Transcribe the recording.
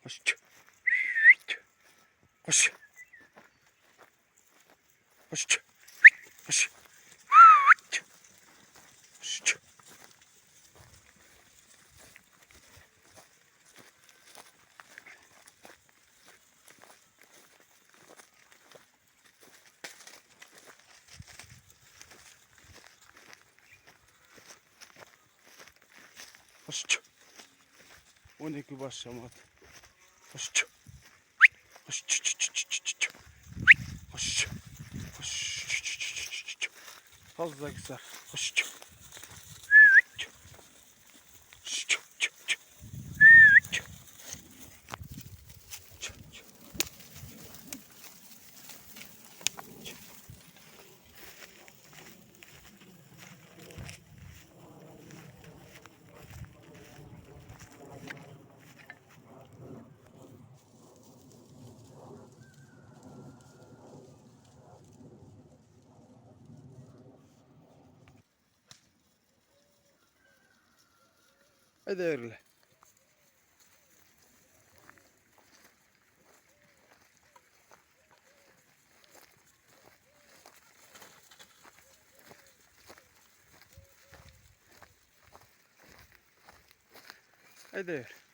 Koş. Koş. Koş. Koş. Koş. Koş. 12 başlamadı. Koş. Koş. Koş. Koş. Fazla güzel. Koş. Hadi öyle. Hadi öyle.